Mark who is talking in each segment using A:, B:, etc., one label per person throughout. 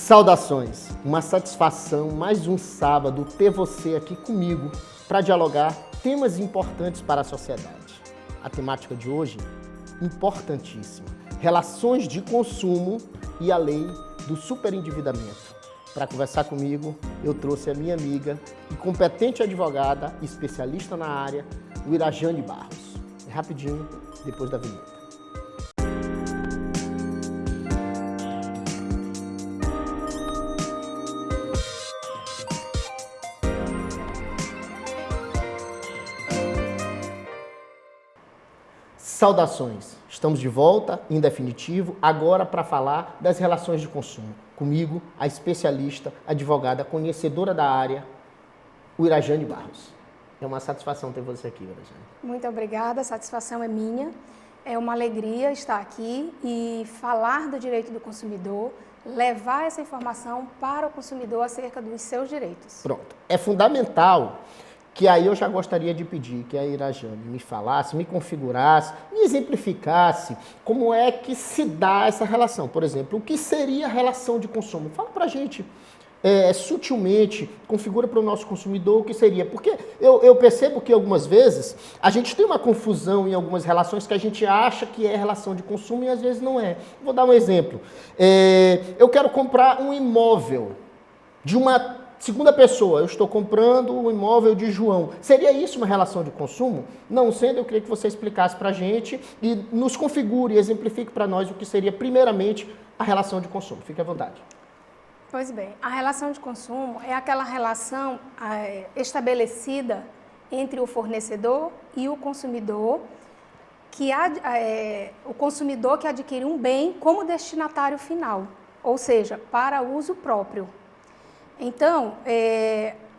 A: Saudações! Uma satisfação, mais um sábado, ter você aqui comigo para dialogar temas importantes para a sociedade. A temática de hoje, importantíssima, relações de consumo e a lei do superendividamento. Para conversar comigo, eu trouxe a minha amiga e competente advogada, especialista na área, o Irajane Barros. Rapidinho, depois da vinheta. Saudações! Estamos de volta, em definitivo, agora para falar das relações de consumo. Comigo, a especialista, advogada, conhecedora da área, o Irajane Barros. É uma satisfação ter você aqui, Irajane.
B: Muito obrigada, a satisfação é minha. É uma alegria estar aqui e falar do direito do consumidor, levar essa informação para o consumidor acerca dos seus direitos.
A: Pronto. É fundamental que aí eu já gostaria de pedir que a Irajane me falasse, me configurasse, me exemplificasse como é que se dá essa relação. Por exemplo, o que seria a relação de consumo? Fala pra gente sutilmente, configura para o nosso consumidor o que seria. Porque eu percebo que algumas vezes a gente tem uma confusão em algumas relações que a gente acha que é relação de consumo e às vezes não é. Vou dar um exemplo. Eu quero comprar um imóvel de uma segunda pessoa, eu estou comprando o imóvel de João. Seria isso uma relação de consumo? Não sendo, eu queria que você explicasse para a gente e nos configure e exemplifique para nós o que seria, primeiramente, a relação de consumo. Fique à vontade.
B: Pois bem, a relação de consumo é aquela relação estabelecida entre o fornecedor e o consumidor, o consumidor que adquire um bem como destinatário final, ou seja, para uso próprio. Então,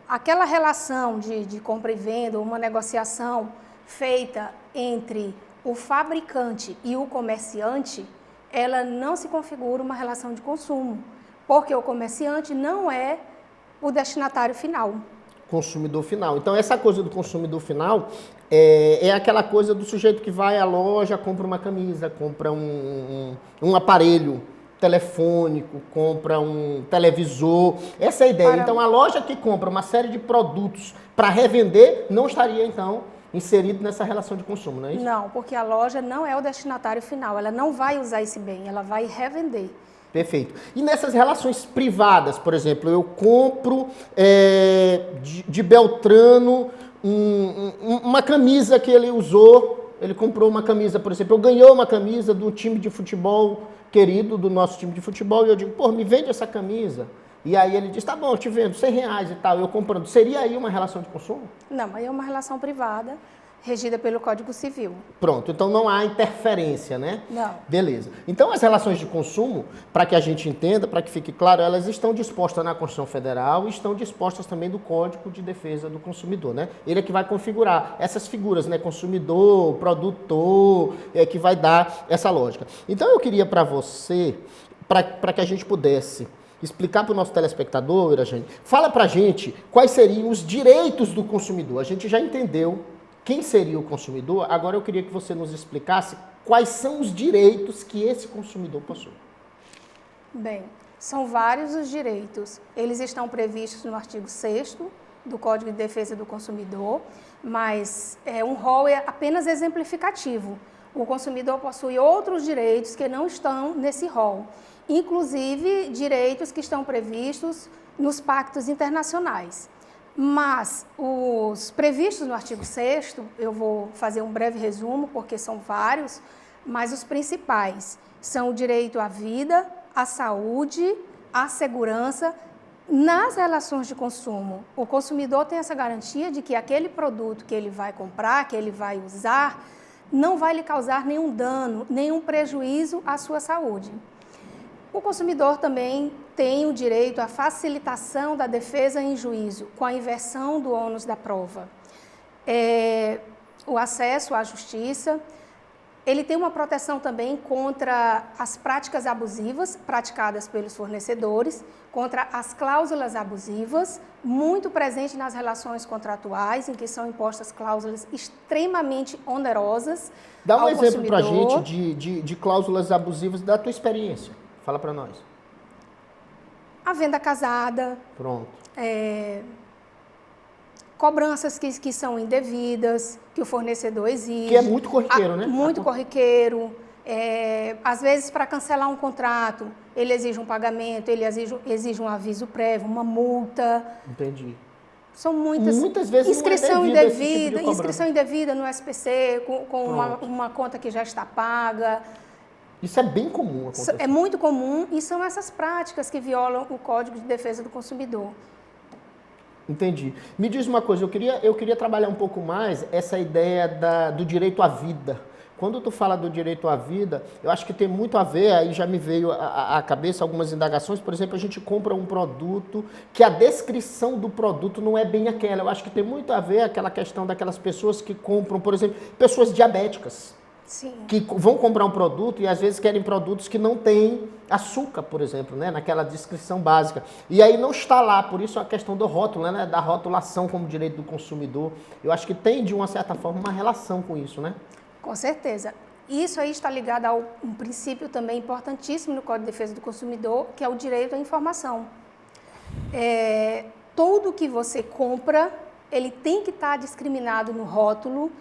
B: aquela relação de compra e venda, uma negociação feita entre o fabricante e o comerciante, ela não se configura uma relação de consumo, porque o comerciante não é o destinatário final.
A: Consumidor final. Então, essa coisa do consumidor final é aquela coisa do sujeito que vai à loja, compra uma camisa, compra um aparelho telefônico, compra um televisor, essa é a ideia. Então, a loja que compra uma série de produtos para revender não estaria, então, inserido nessa relação de consumo, não é isso?
B: Não, porque a loja não é o destinatário final, ela não vai usar esse bem, ela vai revender.
A: Perfeito. E nessas relações privadas, por exemplo, eu compro de Beltrano uma camisa que ele usou, ele comprou uma camisa, por exemplo, eu ganhei uma camisa do time de futebol querido, do nosso time de futebol, e eu digo, pô, me vende essa camisa. E aí ele diz, tá bom, eu te vendo, R$100 e tal, eu comprando. Seria aí uma relação de consumo?
B: Não, aí é uma relação privada, regida pelo Código Civil.
A: Pronto, então não há interferência, né?
B: Não.
A: Beleza. Então as relações de consumo, para que a gente entenda, para que fique claro, elas estão dispostas na Constituição Federal e estão dispostas também do Código de Defesa do Consumidor, né? Ele é que vai configurar essas figuras, né? Consumidor, produtor, é que vai dar essa lógica. Então eu queria para você, para que a gente pudesse explicar para o nosso telespectador, Irajane, fala para a gente quais seriam os direitos do consumidor. A gente já entendeu quem seria o consumidor, agora eu queria que você nos explicasse quais são os direitos que esse consumidor possui.
B: Bem, são vários os direitos. Eles estão previstos no artigo 6º do Código de Defesa do Consumidor, mas um rol é apenas exemplificativo. O consumidor possui outros direitos que não estão nesse rol, inclusive direitos que estão previstos nos pactos internacionais. Mas os previstos no artigo 6º, eu vou fazer um breve resumo, porque são vários, mas os principais são o direito à vida, à saúde, à segurança. Nas relações de consumo, o consumidor tem essa garantia de que aquele produto que ele vai comprar, que ele vai usar, não vai lhe causar nenhum dano, nenhum prejuízo à sua saúde. O consumidor também tem o direito à facilitação da defesa em juízo, com a inversão do ônus da prova. O acesso à justiça, ele tem uma proteção também contra as práticas abusivas praticadas pelos fornecedores, contra as cláusulas abusivas, muito presente nas relações contratuais, em que são impostas cláusulas extremamente onerosas.
A: Dá um exemplo para a gente de cláusulas abusivas da tua experiência. Fala para nós.
B: A venda casada.
A: Pronto.
B: Cobranças que são indevidas, que o fornecedor exige.
A: Que é muito corriqueiro, né?
B: Muito corriqueiro. Às vezes, para cancelar um contrato, ele exige um pagamento, ele exige um aviso prévio, uma multa.
A: Entendi.
B: São muitas
A: vezes
B: inscrição
A: não é
B: indevida,
A: tipo
B: inscrição indevida no SPC, com uma conta que já está paga.
A: Isso é bem comum acontecer.
B: É muito comum e são essas práticas que violam o Código de Defesa do Consumidor.
A: Entendi. Me diz uma coisa, eu queria trabalhar um pouco mais essa ideia do direito à vida. Quando tu fala do direito à vida, eu acho que tem muito a ver, aí já me veio à cabeça algumas indagações. Por exemplo, a gente compra um produto que a descrição do produto não é bem aquela. Eu acho que tem muito a ver aquela questão daquelas pessoas que compram, por exemplo, pessoas diabéticas.
B: Sim.
A: Que vão comprar um produto e às vezes querem produtos que não têm açúcar, por exemplo, né? Naquela descrição básica. E aí não está lá, por isso a questão do rótulo, né? Da rotulação como direito do consumidor. Eu acho que tem, de uma certa forma, uma relação com isso, né?
B: Com certeza. Isso aí está ligado a um princípio também importantíssimo no Código de Defesa do Consumidor, que é o direito à informação. Tudo que você compra, ele tem que estar discriminado no rótulo,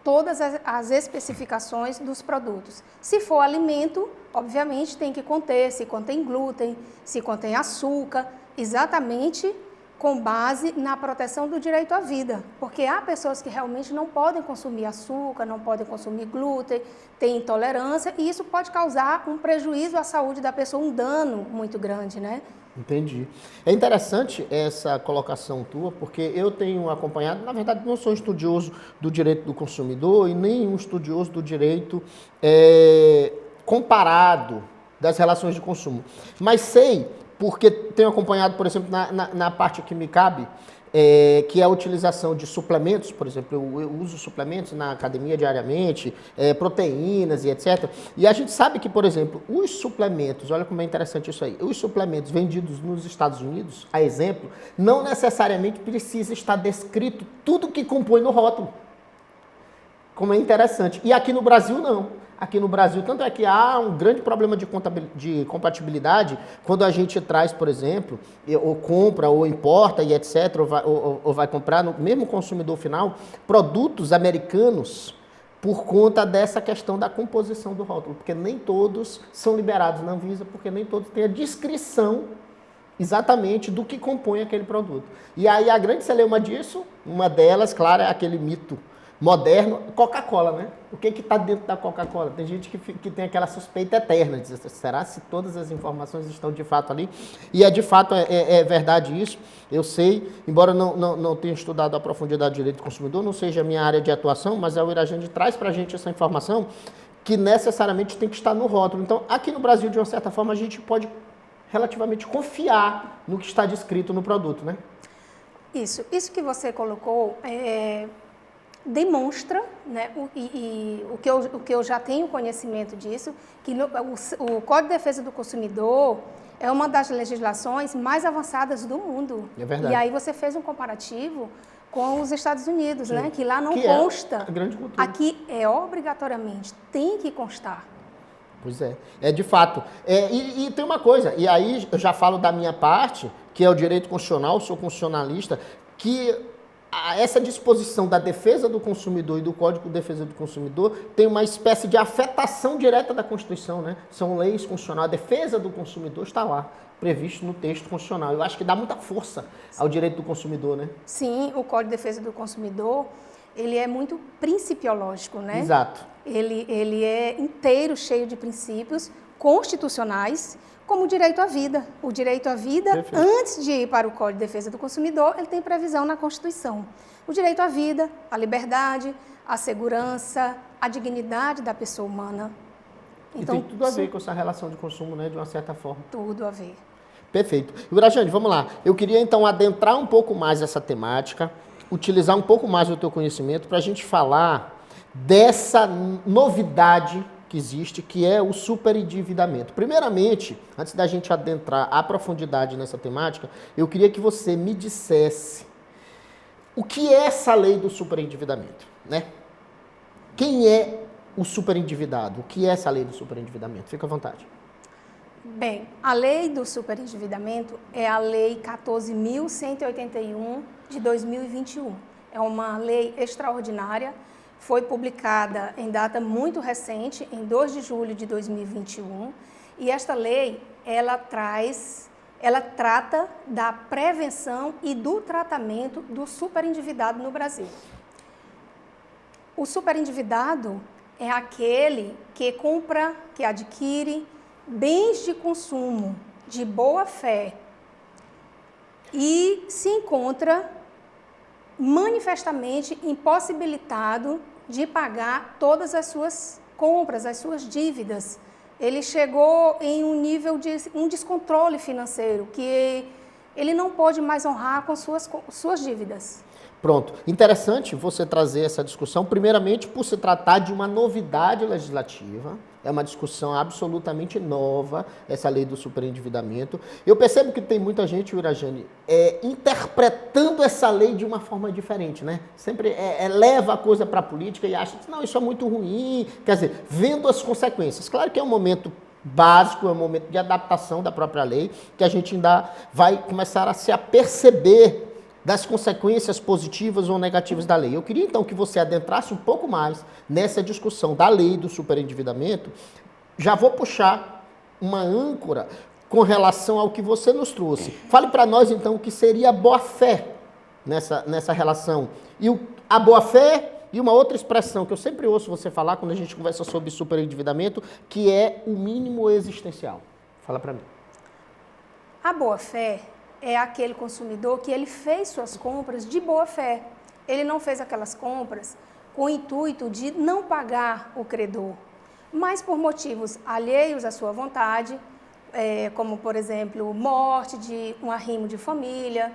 B: todas as especificações dos produtos. Se for alimento, obviamente tem que conter se contém glúten, se contém açúcar, exatamente com base na proteção do direito à vida. Porque há pessoas que realmente não podem consumir açúcar, não podem consumir glúten, têm intolerância, e isso pode causar um prejuízo à saúde da pessoa, um dano muito grande, né?
A: Entendi. É interessante essa colocação tua, porque eu tenho acompanhado, na verdade não sou estudioso do direito do consumidor e nem um estudioso do direito comparado das relações de consumo, mas sei, porque tenho acompanhado, por exemplo, na parte que me cabe, que é a utilização de suplementos, por exemplo, eu uso suplementos na academia diariamente, proteínas e etc. E a gente sabe que, por exemplo, os suplementos, olha como é interessante isso aí, os suplementos vendidos nos Estados Unidos, a exemplo, não necessariamente precisa estar descrito tudo que compõe no rótulo. Como é interessante. E aqui no Brasil, não. Aqui no Brasil, tanto é que há um grande problema de compatibilidade quando a gente traz, por exemplo, ou compra, ou importa e etc., ou vai comprar, no mesmo consumidor final, produtos americanos por conta dessa questão da composição do rótulo, porque nem todos são liberados na Anvisa, porque nem todos têm a descrição exatamente do que compõe aquele produto. E aí a grande celeuma disso, uma delas, claro, é aquele mito moderno, Coca-Cola, né? O que está dentro da Coca-Cola? Tem gente que tem aquela suspeita eterna, diz, será se todas as informações estão de fato ali? E de fato é verdade isso, eu sei, embora não tenha estudado a profundidade do direito do consumidor, não seja a minha área de atuação, mas a Irajane traz para a gente essa informação que necessariamente tem que estar no rótulo. Então, aqui no Brasil, de uma certa forma, a gente pode relativamente confiar no que está descrito no produto, né? Isso
B: que você colocou demonstra, né, o que eu já tenho conhecimento disso, que o Código de Defesa do Consumidor é uma das legislações mais avançadas do mundo.
A: É verdade.
B: E aí você fez um comparativo com os Estados Unidos, né, que lá não
A: que
B: consta.
A: É a grande cultura.
B: Aqui obrigatoriamente, tem que constar.
A: Pois é de fato. E tem uma coisa, e aí eu já falo da minha parte, que é o direito constitucional, sou constitucionalista, que essa disposição da defesa do consumidor e do Código de Defesa do Consumidor tem uma espécie de afetação direta da Constituição, né? São leis constitucionais, a defesa do consumidor está lá, previsto no texto constitucional. Eu acho que dá muita força ao direito do consumidor, né?
B: Sim, o Código de Defesa do Consumidor, ele é muito principiológico, né?
A: Exato.
B: Ele é inteiro, cheio de princípios constitucionais, como o direito à vida. O direito à vida, perfeito, antes de ir para o Código de Defesa do Consumidor, ele tem previsão na Constituição. O direito à vida, à liberdade, à segurança, à dignidade da pessoa humana.
A: Então, e tem tudo a ver com essa relação de consumo, né, de uma certa forma.
B: Tudo a ver.
A: Perfeito. Irajane, vamos lá. Eu queria, então, adentrar um pouco mais essa temática, utilizar um pouco mais o teu conhecimento para a gente falar dessa novidade que existe, que é o superendividamento. Primeiramente, antes da gente adentrar à profundidade nessa temática, eu queria que você me dissesse o que é essa lei do superendividamento, né? Quem é o superendividado? O que é essa lei do superendividamento? Fica à vontade.
B: Bem, a lei do superendividamento é a lei 14.181 de 2021. É uma lei extraordinária, foi publicada em data muito recente, em 2 de julho de 2021, e esta lei, ela trata da prevenção e do tratamento do superendividado no Brasil. O superendividado é aquele que compra, que adquire bens de consumo de boa fé e se encontra manifestamente impossibilitado de pagar todas as suas compras, as suas dívidas. Ele chegou em um nível de um descontrole financeiro, que ele não pode mais honrar com suas dívidas.
A: Pronto. Interessante você trazer essa discussão, primeiramente por se tratar de uma novidade legislativa. É uma discussão absolutamente nova, essa lei do superendividamento. Eu percebo que tem muita gente, Wirajane, interpretando essa lei de uma forma diferente, né? Sempre leva a coisa para a política e acha que não, isso é muito ruim. Quer dizer, vendo as consequências. Claro que é um momento básico, é um momento de adaptação da própria lei, que a gente ainda vai começar a se aperceber das consequências positivas ou negativas da lei. Eu queria, então, que você adentrasse um pouco mais nessa discussão da lei do superendividamento. Já vou puxar uma âncora com relação ao que você nos trouxe. Fale para nós, então, o que seria a boa-fé nessa relação. E a boa-fé e uma outra expressão que eu sempre ouço você falar quando a gente conversa sobre superendividamento, que é o mínimo existencial. Fala para mim.
B: A boa-fé é aquele consumidor que ele fez suas compras de boa fé. Ele não fez aquelas compras com o intuito de não pagar o credor, mas por motivos alheios à sua vontade, como, por exemplo, morte de um arrimo de família,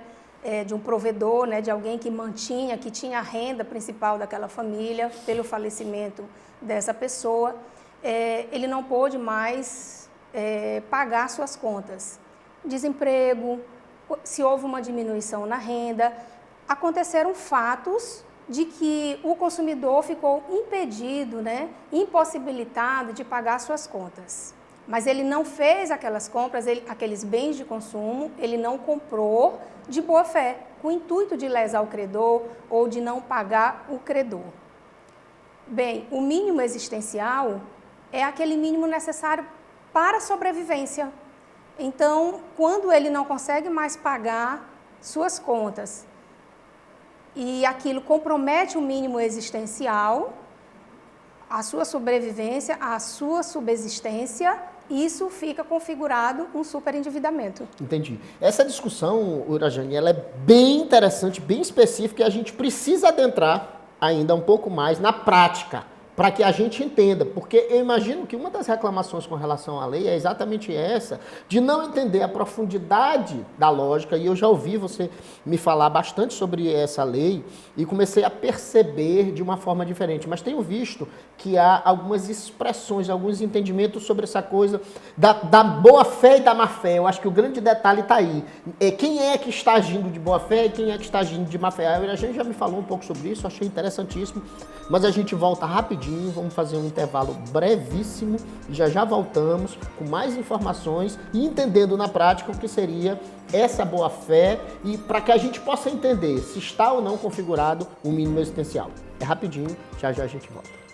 B: de um provedor, né, de alguém que tinha a renda principal daquela família, pelo falecimento dessa pessoa, ele não pôde mais pagar suas contas. Desemprego, se houve uma diminuição na renda, aconteceram fatos de que o consumidor ficou impedido, né, impossibilitado de pagar suas contas. Mas ele não fez aquelas compras, aqueles bens de consumo, ele não comprou de boa fé, com o intuito de lesar o credor ou de não pagar o credor. Bem, o mínimo existencial é aquele mínimo necessário para a sobrevivência. Então, quando ele não consegue mais pagar suas contas e aquilo compromete o mínimo existencial, a sua sobrevivência, a sua subsistência, isso fica configurado um superendividamento.
A: Entendi. Essa discussão, Wirajane, ela é bem interessante, bem específica e a gente precisa adentrar ainda um pouco mais na prática, para que a gente entenda, porque eu imagino que uma das reclamações com relação à lei é exatamente essa, de não entender a profundidade da lógica, e eu já ouvi você me falar bastante sobre essa lei, e comecei a perceber de uma forma diferente, mas tenho visto que há algumas expressões, alguns entendimentos sobre essa coisa da boa-fé e da má-fé. Eu acho que o grande detalhe está aí. Quem é que está agindo de boa-fé e quem é que está agindo de má-fé? A gente já me falou um pouco sobre isso, achei interessantíssimo, mas a gente volta rapidinho, vamos fazer um intervalo brevíssimo e já voltamos com mais informações e entendendo na prática o que seria essa boa-fé e para que a gente possa entender se está ou não configurado o mínimo existencial. É rapidinho, já a gente volta.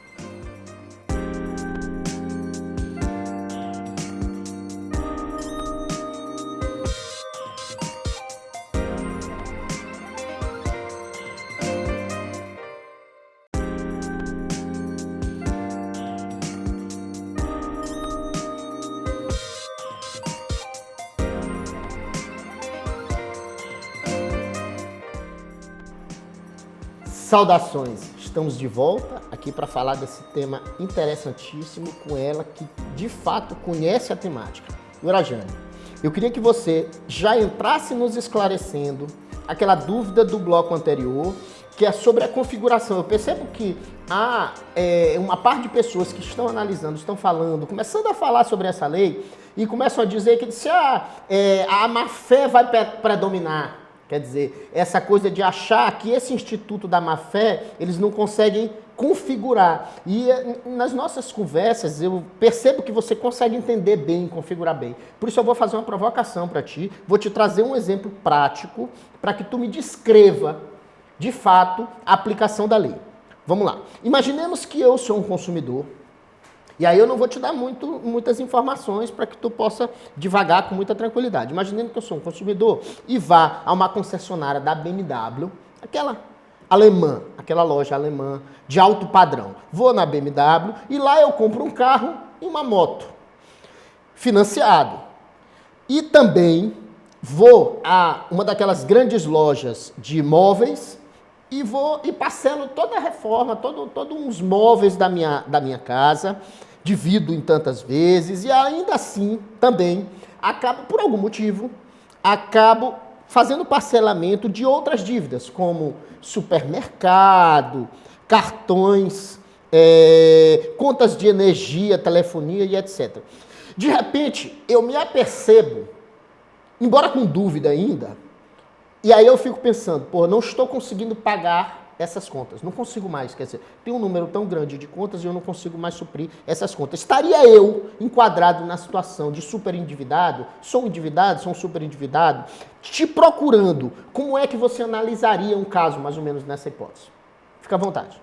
A: Saudações! Estamos de volta aqui para falar desse tema interessantíssimo com ela que de fato conhece a temática. Wirajane, eu queria que você já entrasse nos esclarecendo aquela dúvida do bloco anterior, que é sobre a configuração. Eu percebo que há uma parte de pessoas que estão analisando, estão falando, começando a falar sobre essa lei e começam a dizer que a má-fé vai predominar. Quer dizer, essa coisa de achar que esse instituto da má-fé, eles não conseguem configurar. E nas nossas conversas eu percebo que você consegue entender bem, configurar bem. Por isso eu vou fazer uma provocação para ti, vou te trazer um exemplo prático para que tu me descreva, de fato, a aplicação da lei. Vamos lá. Imaginemos que eu sou um consumidor, e aí eu não vou te dar muitas informações para que tu possa divagar com muita tranquilidade. Imaginemos que eu sou um consumidor e vá a uma concessionária da BMW, aquela alemã, aquela loja alemã de alto padrão. Vou na BMW e lá eu compro um carro e uma moto financiado. E também vou a uma daquelas grandes lojas de imóveis e vou e parcelo toda a reforma, todos os móveis da minha casa, divido em tantas vezes e ainda assim também acabo, por algum motivo, acabo fazendo parcelamento de outras dívidas, como supermercado, cartões, contas de energia, telefonia e etc. De repente, eu me apercebo, embora com dúvida ainda, e aí eu fico pensando, pô, não estou conseguindo pagar essas contas, não consigo mais, quer dizer, tem um número tão grande de contas e eu não consigo mais suprir essas contas. Estaria eu enquadrado na situação de superendividado? Sou endividado, sou um superendividado? Te procurando, como é que você analisaria um caso mais ou menos nessa hipótese? Fica à vontade.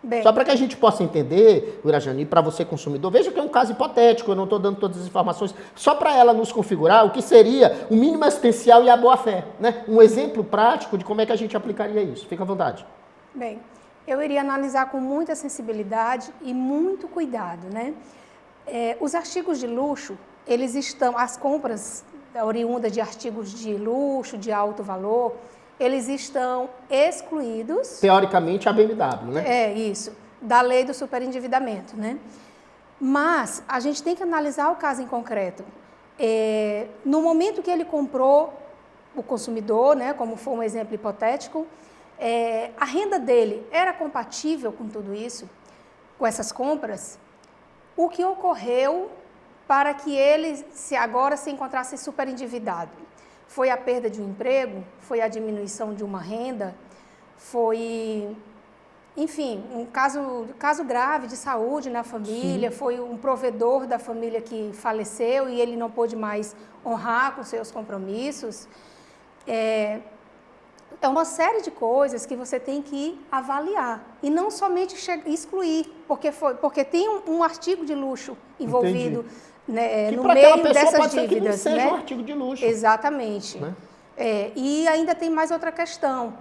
B: Bem,
A: Só para que a gente possa entender, Irajane, para você consumidor, veja que é um caso hipotético, eu não estou dando todas as informações, só para ela nos configurar o que seria o mínimo assistencial e a boa-fé, né? Um exemplo prático de como é que a gente aplicaria isso. Fica à vontade.
B: bem, eu iria analisar com muita sensibilidade e muito cuidado, né? Os artigos de luxo, eles estão, as compras oriundas de artigos de luxo, de alto valor, eles estão excluídos.
A: Teoricamente, a BMW, né?
B: É, isso, da lei do superendividamento, né? Mas a gente tem que analisar o caso em concreto. No momento que ele comprou, o consumidor, né, como foi um exemplo hipotético, a renda dele era compatível com tudo isso, com essas compras? O que ocorreu para que ele agora se encontrasse superendividado? Foi a perda de um emprego? Foi a diminuição de uma renda? Foi, enfim, um caso grave de saúde na família? Sim. Foi um provedor da família que faleceu e ele não pôde mais honrar com seus compromissos? É uma série de coisas que você tem que avaliar e não somente excluir, porque tem um artigo de luxo envolvido, né, no meio dessas dívidas.
A: Seja, né, um artigo de luxo.
B: Exatamente. Né? E ainda tem mais outra questão.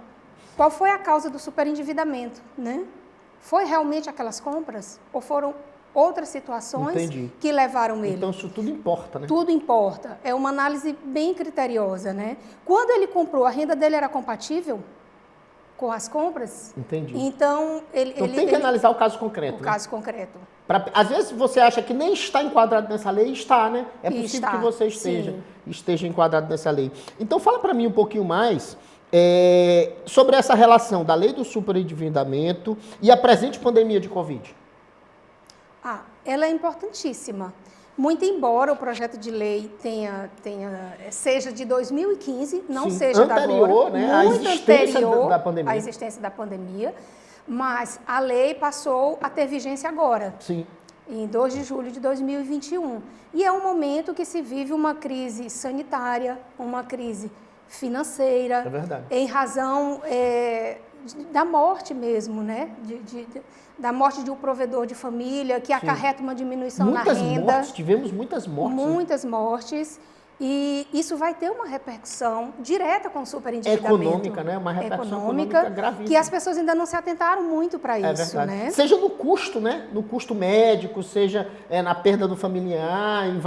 B: Qual foi a causa do superendividamento? Né? Foi realmente aquelas compras ou foram outras situações que levaram ele?
A: Então isso tudo importa, né?
B: Tudo importa. É uma análise bem criteriosa, né? Quando ele comprou, a renda dele era compatível com as compras?
A: Entendi.
B: Então, ele
A: tem que analisar o caso concreto.
B: O caso concreto.
A: Às vezes você acha que nem está enquadrado nessa lei, está, né? É possível que você esteja enquadrado nessa lei. Então fala para mim um pouquinho mais sobre essa relação da lei do superendividamento e a presente pandemia de Covid.
B: Ela é importantíssima. Muito embora o projeto de lei seja de 2015, não seja
A: anterior,
B: da agora,
A: né, muito anterior
B: à existência da pandemia, mas a lei passou a ter vigência agora,
A: Sim.
B: em 2 de julho de 2021. E é um momento que se vive uma crise sanitária, uma crise financeira, em razão da morte mesmo, né? Da morte de um provedor de família, que acarreta uma diminuição na renda.
A: Tivemos muitas mortes.
B: Muitas mortes. E isso vai ter uma repercussão direta com o superendividamento.
A: Econômica, né? Uma repercussão econômica gravíssima.
B: Que as pessoas ainda não se atentaram muito para isso, né?
A: Seja no custo, né? No custo médico, seja na perda do familiar, em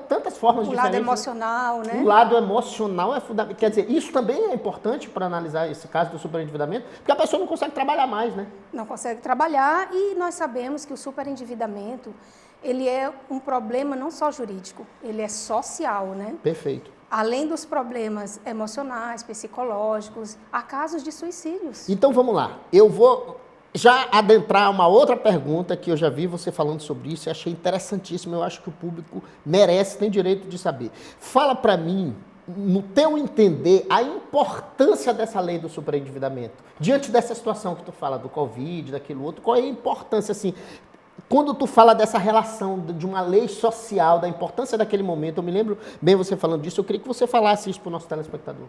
A: tantas formas diferentes. O lado
B: emocional, né?
A: O lado emocional é fundamental. Quer dizer, isso também é importante para analisar esse caso do superendividamento, porque a pessoa não consegue trabalhar mais, né?
B: Não consegue trabalhar e nós sabemos que o superendividamento, ele é um problema não só jurídico, ele é social, né?
A: Perfeito.
B: Além dos problemas emocionais, psicológicos, há casos de suicídios.
A: Então vamos lá, eu vou já adentrar uma outra pergunta que eu já vi você falando sobre isso e achei interessantíssimo, eu acho que o público merece, tem direito de saber. Fala para mim no teu entender, a importância dessa lei do superendividamento? Diante dessa situação que tu fala do Covid, daquilo outro, qual é a importância, assim, quando tu fala dessa relação de uma lei social, da importância daquele momento, eu me lembro bem você falando disso, eu queria que você falasse isso para o nosso telespectador.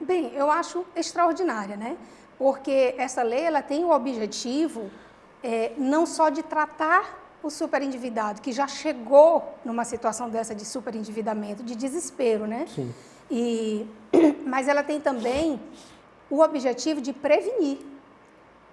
B: Bem, eu acho extraordinária, né? Porque essa lei, ela tem o objetivo não só de tratar o superendividado, que já chegou numa situação dessa de superendividamento, de desespero, né?
A: Sim.
B: Mas ela tem também o objetivo de prevenir,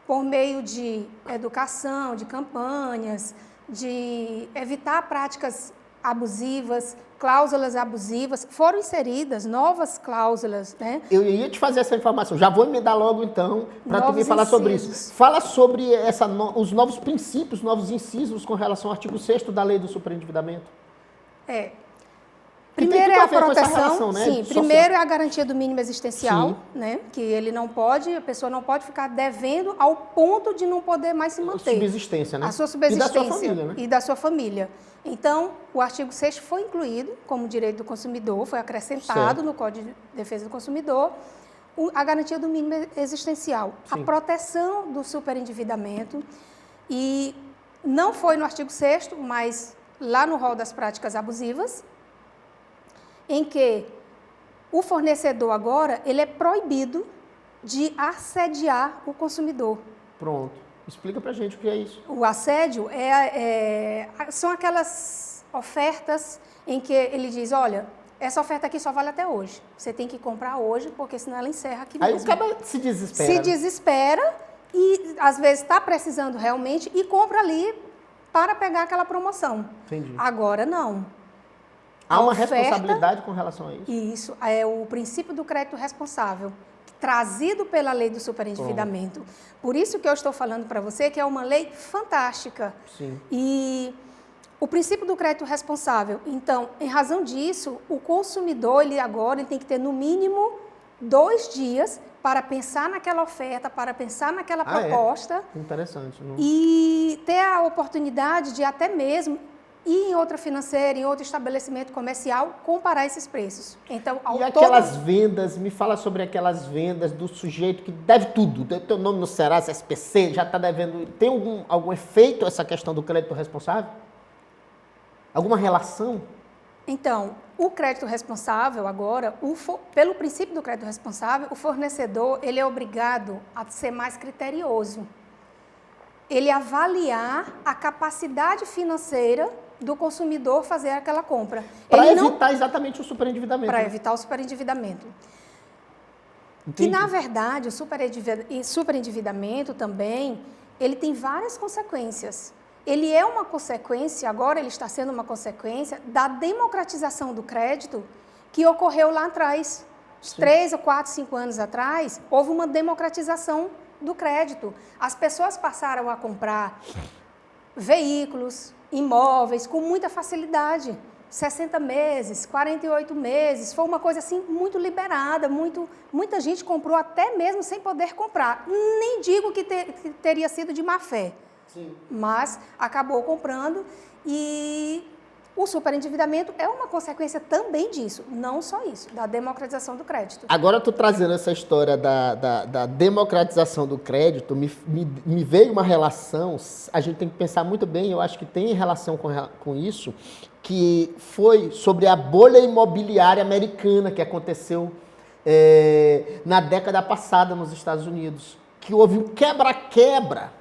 B: por meio de educação, de campanhas, de evitar práticas abusivas, cláusulas abusivas. Foram inseridas novas cláusulas, né?
A: Eu ia te fazer essa informação, já vou emendar logo então, para tu me falar sobre isso. Fala sobre os novos princípios, novos incisos com relação ao artigo 6º da lei do superendividamento.
B: Primeiro é a proteção,
A: relação, né,
B: sim,
A: social.
B: primeiro é a garantia do mínimo existencial,
A: Sim.
B: né, que ele não pode, a pessoa não pode ficar devendo ao ponto de não poder mais se manter.
A: Subsistência, né?
B: A sua subsistência.
A: E da sua família, né?
B: E da sua família. Então, o artigo 6º foi incluído como direito do consumidor, foi acrescentado no Código de Defesa do Consumidor, a garantia do mínimo existencial,
A: Sim.
B: a proteção do superendividamento, e não foi no artigo 6º, mas lá no rol das práticas abusivas, em que o fornecedor agora ele é proibido de assediar o consumidor.
A: Pronto. Explica pra gente o que é isso.
B: O assédio são aquelas ofertas em que ele diz, olha, essa oferta aqui só vale até hoje. Você tem que comprar hoje, porque senão ela encerra aqui mesmo.
A: Aí o cara se desespera.
B: Se desespera e às vezes está precisando realmente e compra ali para pegar aquela promoção.
A: Entendi.
B: Agora não.
A: Há uma responsabilidade com relação a isso?
B: Isso, é o princípio do crédito responsável, trazido pela lei do superendividamento. Por isso que eu estou falando para você que é uma lei fantástica.
A: Sim.
B: E o princípio do crédito responsável, então, em razão disso, o consumidor, ele tem que ter no mínimo 2 dias para pensar naquela oferta, para pensar naquela proposta.
A: Interessante. Não?
B: E ter a oportunidade de até mesmo ir em outra financeira, em outro estabelecimento comercial, comparar esses preços. Então,
A: aquelas vendas, me fala sobre aquelas vendas do sujeito que deve tudo, deve ter o nome no Serasa, SPC, já está devendo. Tem algum efeito essa questão do crédito responsável? Alguma relação?
B: Então, o crédito responsável agora, pelo princípio do crédito responsável, o fornecedor ele é obrigado a ser mais criterioso. Ele avaliar a capacidade financeira do consumidor fazer aquela compra.
A: Para evitar exatamente o superendividamento.
B: Para evitar o superendividamento.
A: Entendi.
B: Que, na verdade, o superendividamento também, ele tem várias consequências. Ele é uma consequência, agora ele está sendo uma consequência da democratização do crédito que ocorreu lá atrás. 3 ou 4, 5 anos atrás, houve uma democratização do crédito. As pessoas passaram a comprar veículos, imóveis com muita facilidade. 60 meses, 48 meses, foi uma coisa assim muito liberada, muita gente comprou até mesmo sem poder comprar. Nem digo que teria sido de má fé,
A: sim,
B: mas acabou comprando e o superendividamento é uma consequência também disso, não só isso, da democratização do crédito.
A: Agora, tu trazendo essa história da democratização do crédito, me veio uma relação, a gente tem que pensar muito bem, eu acho que tem relação com isso, que foi sobre a bolha imobiliária americana que aconteceu na década passada nos Estados Unidos, que houve um quebra-quebra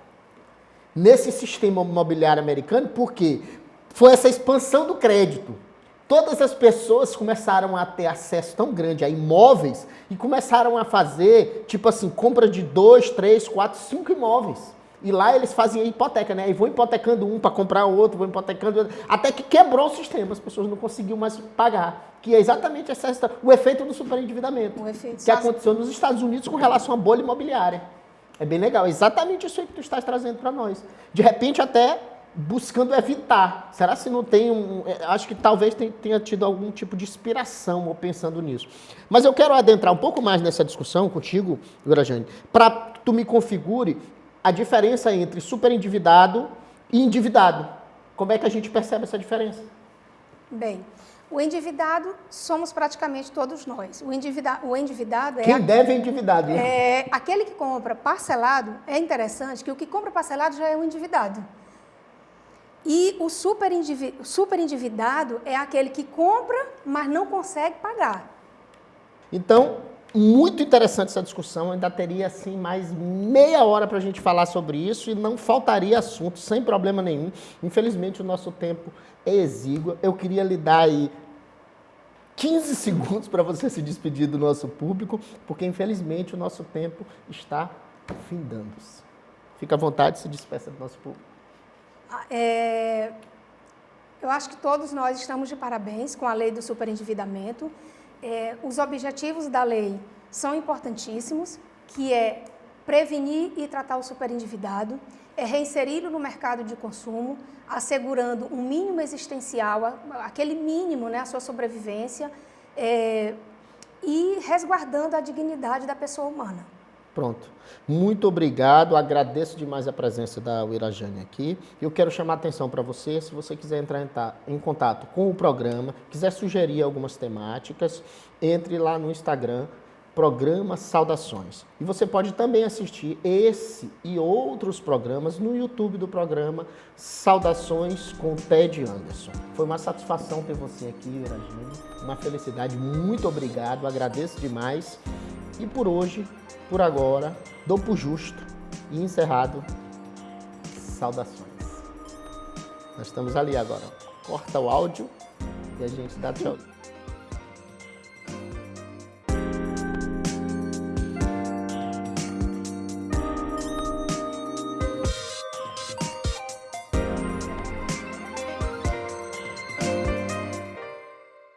A: nesse sistema imobiliário americano, porque foi essa expansão do crédito. Todas as pessoas começaram a ter acesso tão grande a imóveis e começaram a fazer, tipo assim, compra de 2, 3, 4, 5 imóveis. E lá eles faziam hipoteca, né? E vão hipotecando um para comprar outro, vão hipotecando outro, até que quebrou o sistema, as pessoas não conseguiam mais pagar. Que é exatamente o efeito do superendividamento, que aconteceu nos Estados Unidos com relação à bolha imobiliária. É bem legal, é exatamente isso aí que tu estás trazendo para nós. De repente até buscando evitar. Será se não tem acho que talvez tenha tido algum tipo de inspiração ou pensando nisso. Mas eu quero adentrar um pouco mais nessa discussão contigo, Urajane, para que tu me configure a diferença entre superendividado e endividado. Como é que a gente percebe essa diferença?
B: Bem, O endividado somos praticamente todos nós. O endividado
A: Quem deve é endividado, né?
B: é aquele que compra parcelado. É interessante que o que compra parcelado já é um endividado. E o super endividado é aquele que compra, mas não consegue pagar.
A: Então, muito interessante essa discussão. Ainda teria, assim, mais meia hora para a gente falar sobre isso e não faltaria assunto, sem problema nenhum. Infelizmente, o nosso tempo é exíguo. Eu queria lhe dar aí 15 segundos para você se despedir do nosso público, porque, infelizmente, o nosso tempo está findando-se. Fica à vontade, se despeça do nosso público.
B: Eu acho que todos nós estamos de parabéns com a lei do superendividamento. Os objetivos da lei são importantíssimos, que é prevenir e tratar o superendividado, é reinseri-lo no mercado de consumo, assegurando um mínimo existencial, aquele mínimo, né, a sua sobrevivência, e resguardando a dignidade da pessoa humana.
A: Pronto. Muito obrigado. Agradeço demais a presença da Uirajane aqui. Eu quero chamar a atenção para você, se você quiser entrar em contato com o programa, quiser sugerir algumas temáticas, entre lá no Instagram, Programa Saudações. E você pode também assistir esse e outros programas no YouTube do programa Saudações com Ted Anderson. Foi uma satisfação ter você aqui, Uirajane. Uma felicidade. Muito obrigado. Agradeço demais. E por hoje, por agora, dou por justo e encerrado. Saudações. Nós estamos ali agora. Corta o áudio e a gente dá tchau.